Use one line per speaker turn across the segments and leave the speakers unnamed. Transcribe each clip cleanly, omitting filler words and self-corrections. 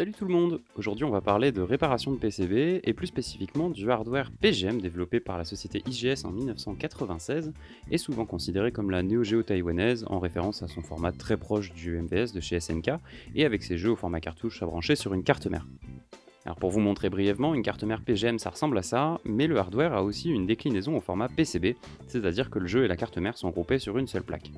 Salut tout le monde! Aujourd'hui on va parler de réparation de PCB et plus spécifiquement du hardware PGM développé par la société IGS en 1996 et souvent considéré comme la Neo Geo taïwanaise en référence à son format très proche du MVS de chez SNK et avec ses jeux au format cartouche à brancher sur une carte mère. Alors pour vous montrer brièvement, une carte mère PGM ça ressemble à ça, mais le hardware a aussi une déclinaison au format PCB, c'est-à-dire que le jeu et la carte mère sont groupés sur une seule plaque.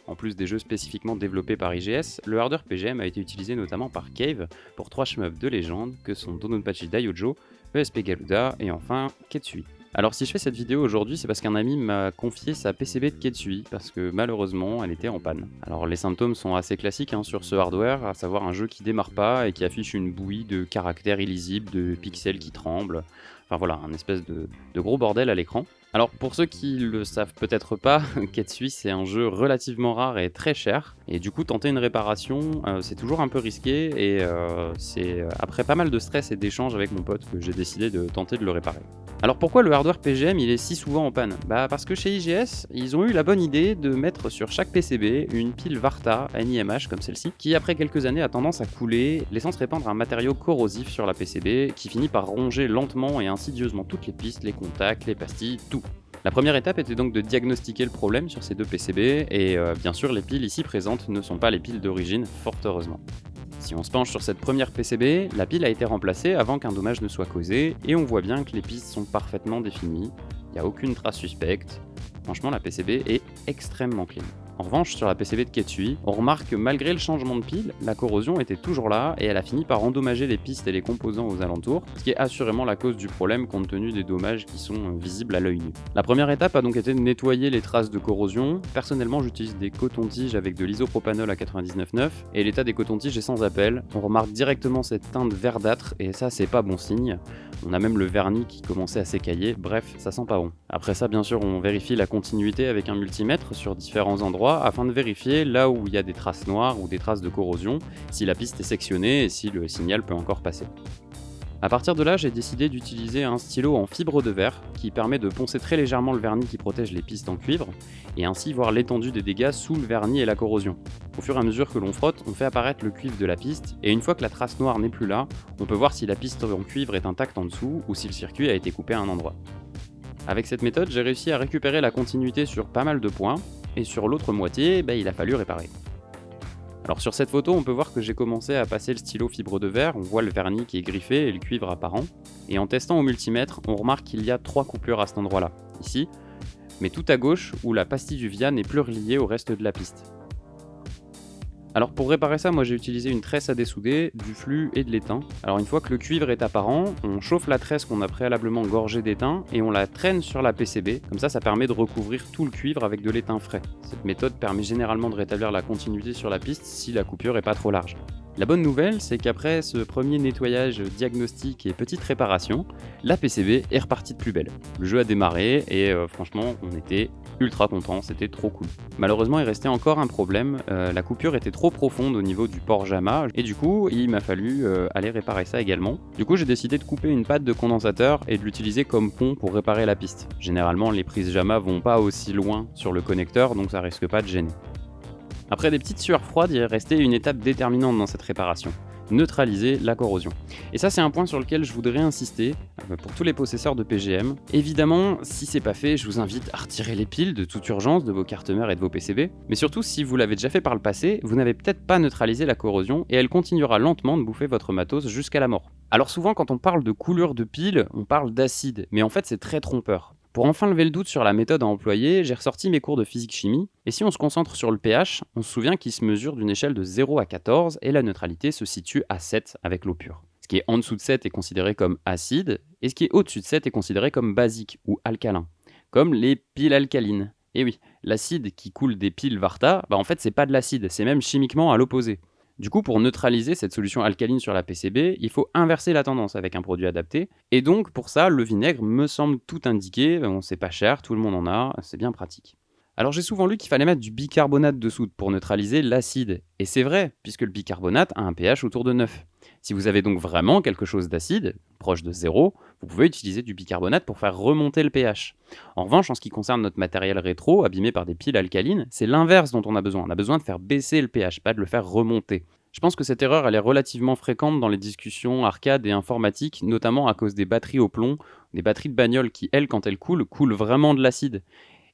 En plus des jeux spécifiquement développés par IGS, le hardware PGM a été utilisé notamment par Cave pour 3 shmups de légende que sont Dononpachi Daiojo, ESP Garuda et enfin Ketsui. Alors si je fais cette vidéo aujourd'hui, c'est parce qu'un ami m'a confié sa PCB de Ketsui, parce que malheureusement elle était en panne. Alors les symptômes sont assez classiques sur ce hardware, à savoir un jeu qui démarre pas et qui affiche une bouillie de caractères illisibles, de pixels qui tremblent, enfin voilà, un espèce de gros bordel à l'écran. Alors pour ceux qui le savent peut-être pas, Ketsui c'est un jeu relativement rare et très cher, et du coup tenter une réparation c'est toujours un peu risqué, et c'est après pas mal de stress et d'échanges avec mon pote que j'ai décidé de tenter de le réparer. Alors pourquoi le hardware PGM il est si souvent en panne? Parce que chez IGS, ils ont eu la bonne idée de mettre sur chaque PCB une pile Varta NIMH comme celle-ci, qui après quelques années a tendance à couler, laissant se répandre un matériau corrosif sur la PCB qui finit par ronger lentement et insidieusement toutes les pistes, les contacts, les pastilles, tout. La première étape était donc de diagnostiquer le problème sur ces deux PCB, et bien sûr les piles ici présentes ne sont pas les piles d'origine, fort heureusement. Si on se penche sur cette première PCB, la pile a été remplacée avant qu'un dommage ne soit causé, et on voit bien que les pistes sont parfaitement définies, il n'y a aucune trace suspecte, franchement la PCB est extrêmement clean. En revanche, sur la PCB de Ketsui, on remarque que malgré le changement de pile, la corrosion était toujours là et elle a fini par endommager les pistes et les composants aux alentours, ce qui est assurément la cause du problème compte tenu des dommages qui sont visibles à l'œil nu. La première étape a donc été de nettoyer les traces de corrosion. Personnellement, j'utilise des cotons-tiges avec de l'isopropanol à 99,9 et l'état des cotons-tiges est sans appel. On remarque directement cette teinte verdâtre et ça, c'est pas bon signe. On a même le vernis qui commençait à s'écailler, bref, ça sent pas bon. Après ça, bien sûr, on vérifie la continuité avec un multimètre sur différents endroits afin de vérifier là où il y a des traces noires ou des traces de corrosion, si la piste est sectionnée et si le signal peut encore passer. A partir de là, j'ai décidé d'utiliser un stylo en fibre de verre qui permet de poncer très légèrement le vernis qui protège les pistes en cuivre et ainsi voir l'étendue des dégâts sous le vernis et la corrosion. Au fur et à mesure que l'on frotte, on fait apparaître le cuivre de la piste et une fois que la trace noire n'est plus là, on peut voir si la piste en cuivre est intacte en dessous ou si le circuit a été coupé à un endroit. Avec cette méthode, j'ai réussi à récupérer la continuité sur pas mal de points et sur l'autre moitié, il a fallu réparer. Alors sur cette photo, on peut voir que j'ai commencé à passer le stylo fibre de verre, on voit le vernis qui est griffé et le cuivre apparent. Et en testant au multimètre, on remarque qu'il y a 3 coupures à cet endroit-là, ici, mais tout à gauche où la pastille du via n'est plus reliée au reste de la piste. Alors pour réparer ça, moi j'ai utilisé une tresse à dessouder, du flux et de l'étain. Alors une fois que le cuivre est apparent, on chauffe la tresse qu'on a préalablement gorgée d'étain et on la traîne sur la PCB, comme ça permet de recouvrir tout le cuivre avec de l'étain frais. Cette méthode permet généralement de rétablir la continuité sur la piste si la coupure est pas trop large. La bonne nouvelle, c'est qu'après ce premier nettoyage, diagnostic et petite réparation, la PCB est repartie de plus belle. Le jeu a démarré et franchement, on était ultra contents, c'était trop cool. Malheureusement, il restait encore un problème, la coupure était trop profonde au niveau du port JAMA et du coup, il m'a fallu aller réparer ça également. Du coup, j'ai décidé de couper une patte de condensateur et de l'utiliser comme pont pour réparer la piste. Généralement, les prises JAMA vont pas aussi loin sur le connecteur, donc ça risque pas de gêner. Après des petites sueurs froides, il est resté une étape déterminante dans cette réparation, neutraliser la corrosion. Et ça c'est un point sur lequel je voudrais insister pour tous les possesseurs de PGM. Évidemment, si c'est pas fait, je vous invite à retirer les piles de toute urgence de vos cartes mères et de vos PCB, mais surtout si vous l'avez déjà fait par le passé, vous n'avez peut-être pas neutralisé la corrosion et elle continuera lentement de bouffer votre matos jusqu'à la mort. Alors souvent quand on parle de coulure de pile, on parle d'acide, mais en fait c'est très trompeur. Pour enfin lever le doute sur la méthode à employer, j'ai ressorti mes cours de physique-chimie, et si on se concentre sur le pH, on se souvient qu'il se mesure d'une échelle de 0 à 14, et la neutralité se situe à 7 avec l'eau pure. Ce qui est en dessous de 7 est considéré comme acide, et ce qui est au-dessus de 7 est considéré comme basique ou alcalin, comme les piles alcalines. Et oui, l'acide qui coule des piles Varta, en fait c'est pas de l'acide, c'est même chimiquement à l'opposé. Du coup, pour neutraliser cette solution alcaline sur la PCB, il faut inverser la tendance avec un produit adapté. Et donc, pour ça, le vinaigre me semble tout indiqué. Bon, c'est pas cher, tout le monde en a, c'est bien pratique. Alors, j'ai souvent lu qu'il fallait mettre du bicarbonate de soude pour neutraliser l'acide. Et c'est vrai, puisque le bicarbonate a un pH autour de 9. Si vous avez donc vraiment quelque chose d'acide, proche de 0, vous pouvez utiliser du bicarbonate pour faire remonter le pH. En revanche, en ce qui concerne notre matériel rétro, abîmé par des piles alcalines, c'est l'inverse dont on a besoin. On a besoin de faire baisser le pH, pas de le faire remonter. Je pense que cette erreur, elle est relativement fréquente dans les discussions arcade et informatique, notamment à cause des batteries au plomb, des batteries de bagnole qui, elles, quand elles coulent vraiment de l'acide.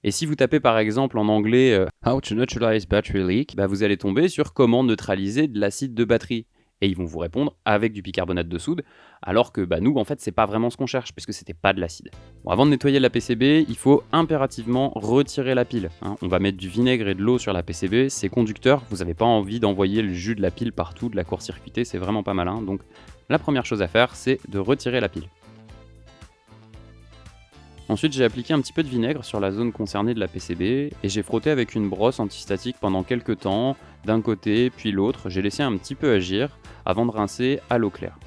Et si vous tapez par exemple en anglais How to neutralize battery leak, bah, vous allez tomber sur comment neutraliser de l'acide de batterie. Et ils vont vous répondre avec du bicarbonate de soude, alors que bah, nous, en fait, c'est pas vraiment ce qu'on cherche, puisque c'était pas de l'acide. Bon, avant de nettoyer la PCB, il faut impérativement retirer la pile, hein. On va mettre du vinaigre et de l'eau sur la PCB, c'est conducteur, vous n'avez pas envie d'envoyer le jus de la pile partout, de la court-circuiter, c'est vraiment pas malin. Donc la première chose à faire, c'est de retirer la pile. Ensuite, j'ai appliqué un petit peu de vinaigre sur la zone concernée de la PCB et j'ai frotté avec une brosse antistatique pendant quelques temps, d'un côté puis l'autre. J'ai laissé un petit peu agir avant de rincer à l'eau claire.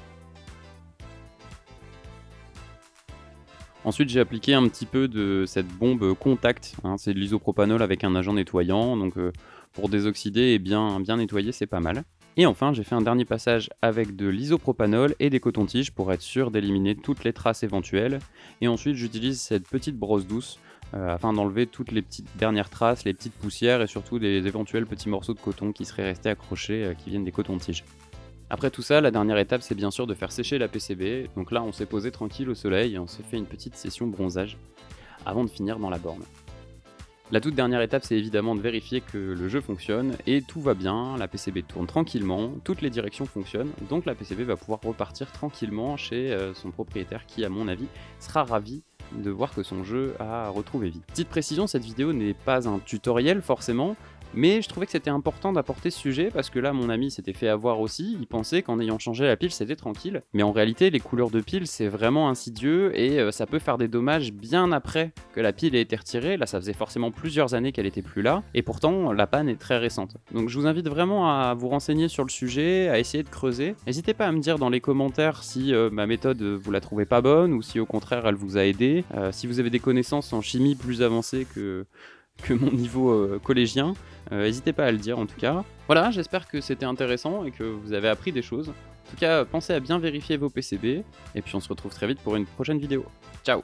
Ensuite, j'ai appliqué un petit peu de cette bombe contact, hein, c'est de l'isopropanol avec un agent nettoyant, donc pour désoxyder et bien nettoyer, c'est pas mal. Et enfin, j'ai fait un dernier passage avec de l'isopropanol et des cotons-tiges pour être sûr d'éliminer toutes les traces éventuelles. Et ensuite, j'utilise cette petite brosse douce afin d'enlever toutes les petites dernières traces, les petites poussières et surtout des éventuels petits morceaux de coton qui seraient restés accrochés qui viennent des cotons-tiges. Après tout ça, la dernière étape, c'est bien sûr de faire sécher la PCB. Donc là, on s'est posé tranquille au soleil et on s'est fait une petite session bronzage avant de finir dans la borne. La toute dernière étape, c'est évidemment de vérifier que le jeu fonctionne et tout va bien, la PCB tourne tranquillement, toutes les directions fonctionnent, donc la PCB va pouvoir repartir tranquillement chez son propriétaire qui, à mon avis, sera ravi de voir que son jeu a retrouvé vie. Petite précision, cette vidéo n'est pas un tutoriel forcément, mais je trouvais que c'était important d'apporter ce sujet parce que là, mon ami s'était fait avoir aussi. Il pensait qu'en ayant changé la pile, c'était tranquille. Mais en réalité, les couleurs de pile, c'est vraiment insidieux et ça peut faire des dommages bien après que la pile ait été retirée. Là, ça faisait forcément plusieurs années qu'elle était plus là. Et pourtant, la panne est très récente. Donc, je vous invite vraiment à vous renseigner sur le sujet, à essayer de creuser. N'hésitez pas à me dire dans les commentaires si ma méthode, vous la trouvez pas bonne ou si au contraire, elle vous a aidé. Si vous avez des connaissances en chimie plus avancées que mon niveau collégien. N'hésitez pas à le dire en tout cas. Voilà, j'espère que c'était intéressant et que vous avez appris des choses. En tout cas, pensez à bien vérifier vos PCB et puis on se retrouve très vite pour une prochaine vidéo. Ciao!